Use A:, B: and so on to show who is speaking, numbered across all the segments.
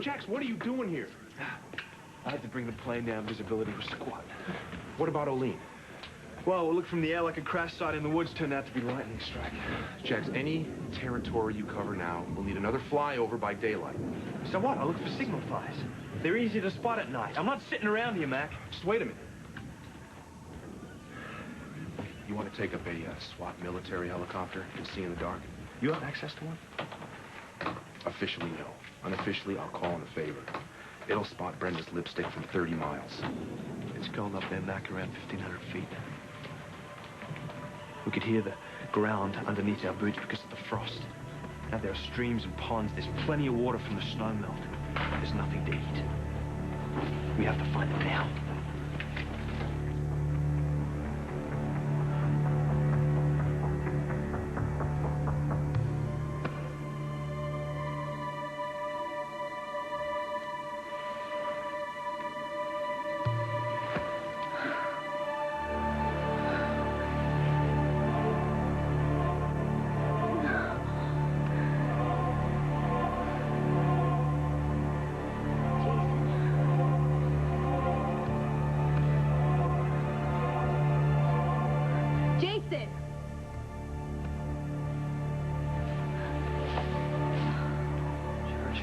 A: Jax, what are you doing here?
B: I had to bring the plane down. Visibility was squat.
A: What about Olene?
B: Well, it looked from the air like a crash site in the woods turned out to be lightning strike.
A: Jax, any territory you cover now will need another flyover by daylight.
B: So what? I look for signal fires. They're easy to spot at night. I'm not sitting around here, Mac.
A: Just wait a minute. You want to take up a SWAT military helicopter and see in the dark?
B: You have access to one?
A: Officially, no. Unofficially, I'll call in a favor. It'll spot Brenda's lipstick from 30 miles.
B: It's cold up there, Mac, around 1,500 feet. We could hear the ground underneath our boots because of the frost. Now there are streams and ponds. There's plenty of water from the snow melt. There's nothing to eat. We have to find it now.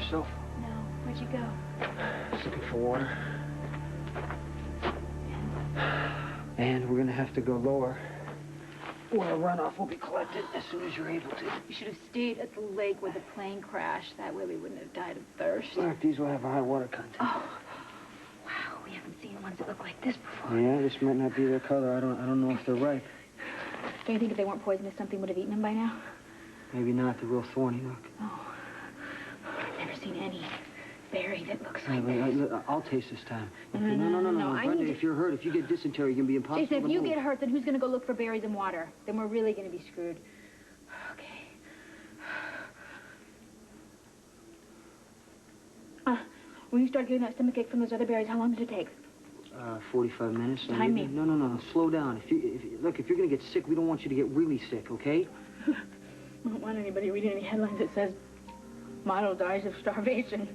C: yourself?
D: No. Where'd you go?
C: Just looking for water. And we're gonna have to go lower, where runoff will be collected as soon as you're able to.
D: You should have stayed at the lake where the plane crashed. That way we wouldn't have died of thirst.
C: Look, these will have a high water content.
D: Oh, wow. We haven't seen ones that look like this before.
C: Yeah, this might not be their color. I don't know if they're ripe.
D: Don't you think if they weren't poisonous, something would have eaten them by now?
C: Maybe not. They're real thorny, look.
D: Oh, I've never seen any berry that looks
C: Hey,
D: like
C: wait,
D: this.
C: I'll taste this time.
D: No.
C: Brenda, if you're hurt, if you get dysentery, it's gonna be impossible
D: Jason, if
C: to
D: you
C: move.
D: get hurt, then who's going to go look for berries and water? Then we're really going to be screwed. Okay. When you start getting that stomachache from those other berries, how long did it take?
C: 45 minutes.
D: Time me.
C: No. Slow down. Look, if you're gonna get sick, we don't want you to get really sick, okay?
D: I don't want anybody reading any headlines that says, model dies of starvation.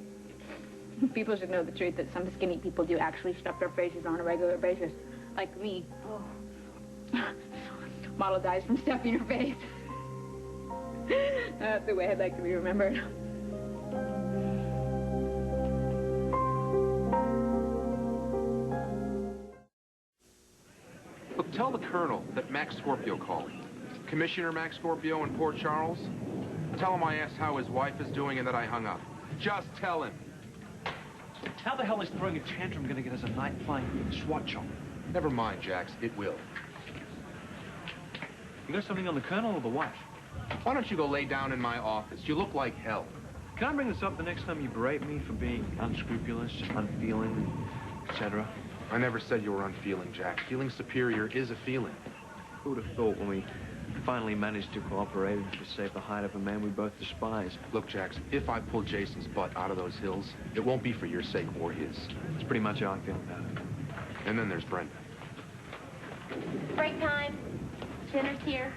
D: People should know the truth that some skinny people do actually stuff their faces on a regular basis. Like me. Oh. Model dies from stuffing her face. That's the way I'd like to be remembered.
A: Look, tell the Colonel that Max Scorpio called. Commissioner Max Scorpio in Port Charles. Tell him I asked how his wife is doing and that I hung up. Just tell him.
B: How the hell is throwing a tantrum gonna get us a night flying SWAT chopper?
A: Never mind, Jax. It will.
B: You got something on the Colonel or the wife?
A: Why don't you go lay down in my office? You look like hell.
B: Can I bring this up the next time you berate me for being unscrupulous, unfeeling, etc.?
A: I never said you were unfeeling, Jack. Feeling superior is a feeling.
B: Who would have thought when we finally managed to cooperate to save the hide of a man we both despise?
A: Look, Jax, if I pull Jason's butt out of those hills, it won't be for your sake or his.
B: That's pretty much how I feel about it.
A: And then there's Brenda.
E: Break time. Dinner's here.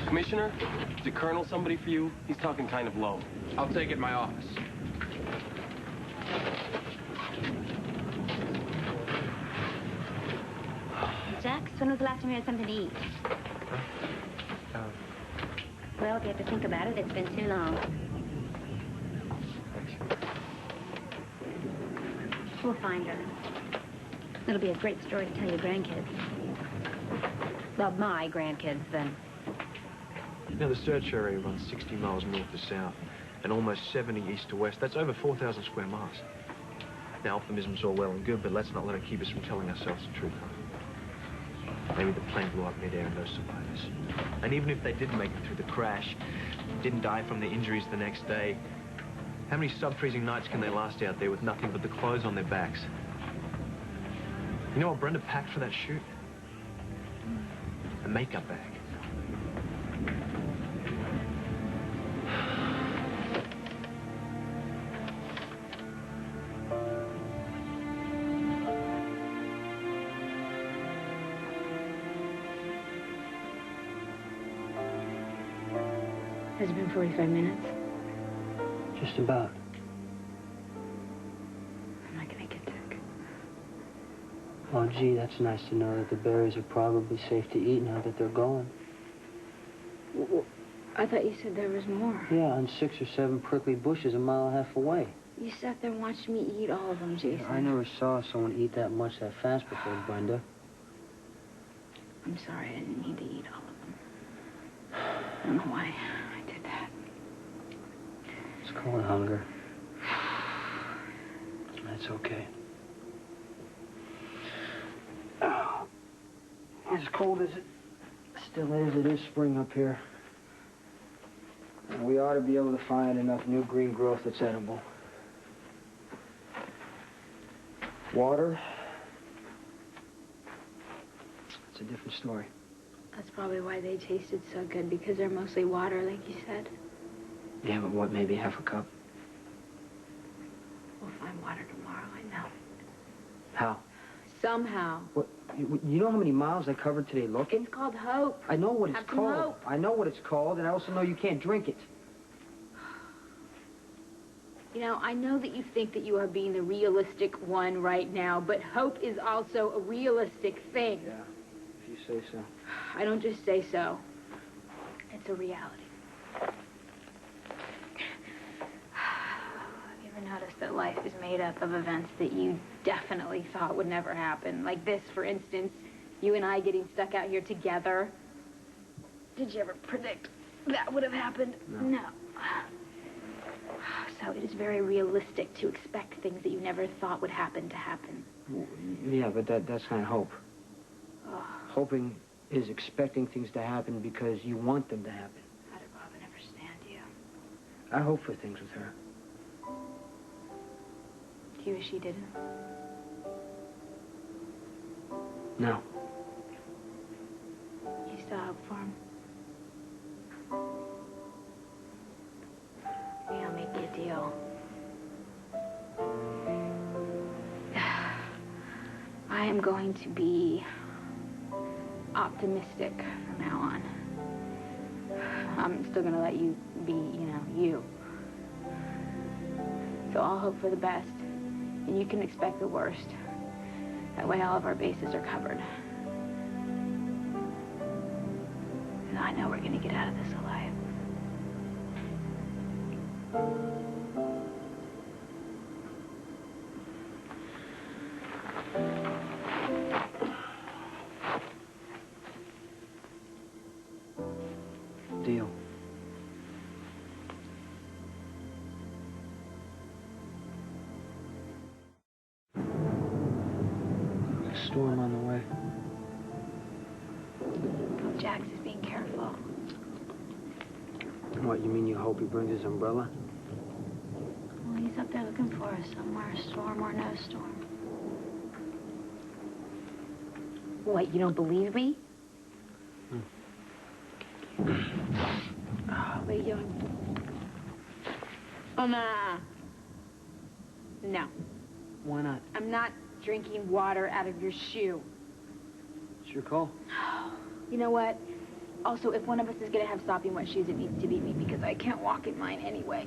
F: Commissioner, is the Colonel somebody for you? He's talking kind of low.
A: I'll take it in my office.
E: Jax, when was the last time you had something to eat? Well, if you have to think about it, it's been too long. We'll find her. It'll be a great story to tell your grandkids. Well, my grandkids, then.
B: You know, the search area runs 60 miles north to south and almost 70 east to west. That's over 4,000 square miles. Now, optimism's all well and good, but let's not let it keep us from telling ourselves the truth, huh? Maybe the plane blew up midair and no survivors. And even if they did make it through the crash, didn't die from the injuries the next day, how many sub-freezing nights can they last out there with nothing but the clothes on their backs? You know what Brenda packed for that shoot? A makeup bag.
D: Has it been 45 minutes?
C: Just about.
D: I'm not gonna get sick.
C: Oh, gee, that's nice to know that the berries are probably safe to eat now that they're gone.
D: Well, I thought you said there was more.
C: Yeah, on 6 or 7 prickly bushes a mile and a half away.
D: You sat there and watched me eat all of them, Jason.
C: I never saw someone eat that much that fast before, Brenda.
D: I'm sorry, I didn't mean to eat all of them. I don't know why I did that.
C: It's called hunger. That's okay. Oh. As cold as it still is, it is spring up here. And we ought to be able to find enough new green growth that's edible. Water, it's a different story.
D: That's probably why they tasted so good, because they're mostly water, like you said.
C: Yeah, but what, maybe half a cup?
D: We'll find water tomorrow, I know.
C: How?
D: Somehow.
C: What? You know how many miles I covered today looking?
D: It's called hope.
C: I know what
D: Have
C: it's
D: some
C: called.
D: hope.
C: I know what it's called, and I also know you can't drink it.
D: You know, I know that you think that you are being the realistic one right now, but hope is also a realistic thing.
C: Yeah, if you say so.
D: I don't just say so. It's a reality. Have you ever noticed that life is made up of events that you definitely thought would never happen? Like this, for instance, you and I getting stuck out here together. Did you ever predict that would have happened? No. So it is very realistic to expect things that you never thought would happen to happen.
C: Yeah, but that's not hope.
D: Oh,
C: Hoping is expecting things to happen because you want them to happen.
D: how did Robin ever stand you?
C: I hope for things with her.
D: Do you wish she didn't?
C: No.
D: You still hope for him? Maybe I'll make you a deal. I am going to be optimistic from now on. I'm still going to let you be, you. So I'll hope for the best, and you can expect the worst. That way all of our bases are covered. And I know we're going to get out of this alive.
C: Deal. Storm on the way.
D: Oh, Jax is being careful.
C: What, you mean you hope he brings his umbrella?
D: Well, he's up there looking for us somewhere, storm or no storm. What, you don't believe me? What are you doing? Oh, no. No.
C: Why not?
D: I'm not drinking water out of your shoe.
C: It's your call.
D: You know what? Also, if one of us is going to have sopping wet shoes, it needs to be me, because I can't walk in mine anyway.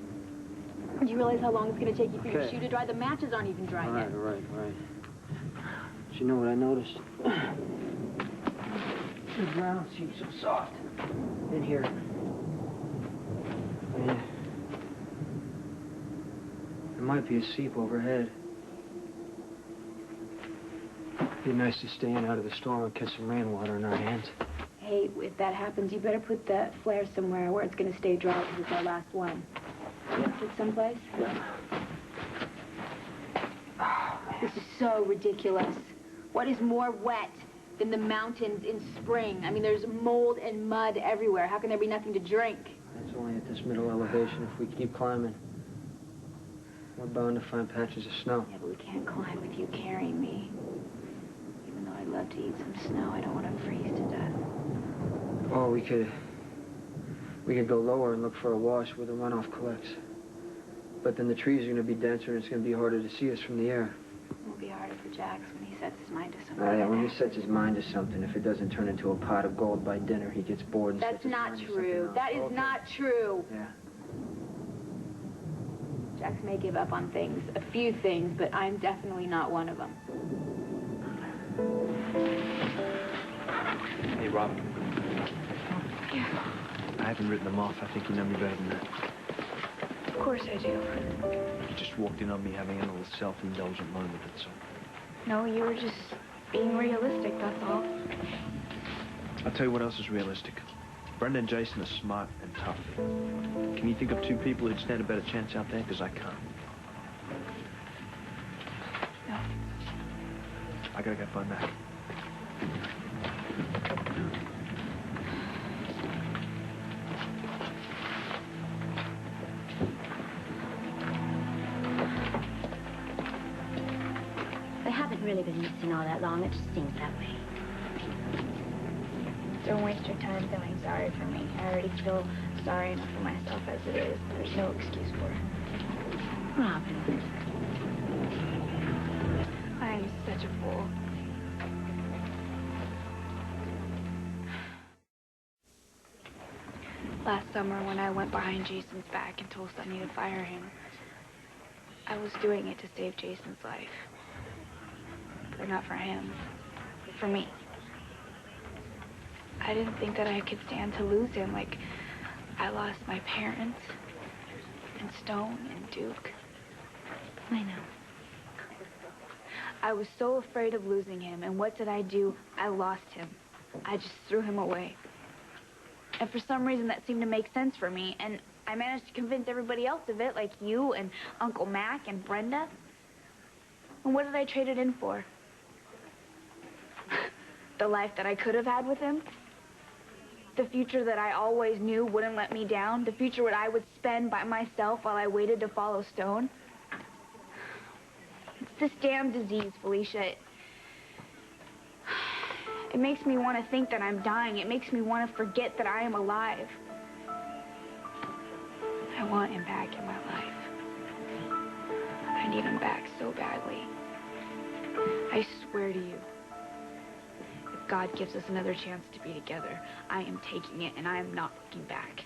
D: Do you realize how long it's going to take you for your shoe to dry? The matches aren't even dry yet.
C: All right. But you know what I noticed? The ground seems so soft in here. Yeah. There might be a seep overhead. Be nice to stay in out of the storm and catch some rainwater in our hands.
D: Hey, if that happens, you better put the flare somewhere where it's going to stay dry, because it's our last one. Put someplace?
C: Yeah.
D: This is so ridiculous. What is more wet than the mountains in spring? I mean, there's mold and mud everywhere. How can there be nothing to drink?
C: It's only at this middle elevation. If we keep climbing, we're bound to find patches of snow.
D: Yeah, but we can't climb with you carrying me. Even though I'd love to eat some snow, I don't want to freeze to death.
C: Oh, we could go lower and look for a wash where the runoff collects. But then the trees are going to be denser and it's going to be harder to see us from the air.
D: It will be harder for Jax when he sets his mind to something.
C: Yeah, when he sets his mind to something, if it doesn't turn into a pot of gold by dinner, he gets bored and
D: That's
C: sets his
D: not
C: mind to
D: true.
C: something else.
D: That is
C: Okay.
D: not true.
C: Yeah.
D: Jax may give up on things, a few things, but I'm definitely not one of them.
B: Hey, Robin.
D: Yeah,
B: I haven't written them off. I think you know me better than that.
D: of course I do.
B: You just walked in on me having a little self-indulgent moment, that's all.
D: No, you were just being realistic, that's all.
B: I'll tell you what else is realistic. Brenda and Jason are smart and tough. Can you think of two people who'd stand a better chance out there? Because I can't.
D: No.
B: I gotta go find Mac.
E: They haven't really been missing all that long. It just seems that way.
D: Don't waste your time feeling sorry for me. I already feel sorry enough for myself as it is. There's no excuse for it.
E: Robin.
D: I am such a fool. Last summer, when I went behind Jason's back and told Sonny to fire him, I was doing it to save Jason's life. But not for him. For me. I didn't think that I could stand to lose him. Like, I lost my parents, and Stone, and Duke.
E: I know.
D: I was so afraid of losing him, and what did I do? I lost him. I just threw him away. And for some reason, that seemed to make sense for me, and I managed to convince everybody else of it, like you and Uncle Mac and Brenda. And what did I trade it in for? The life that I could have had with him? The future that I always knew wouldn't let me down? The future that I would spend by myself while I waited to follow Stone? It's this damn disease, Felicia. It makes me want to think that I'm dying. It makes me want to forget that I am alive. I want him back in my life. I need him back so badly. I swear to you, if God gives us another chance to be together, I am taking it and I am not looking back.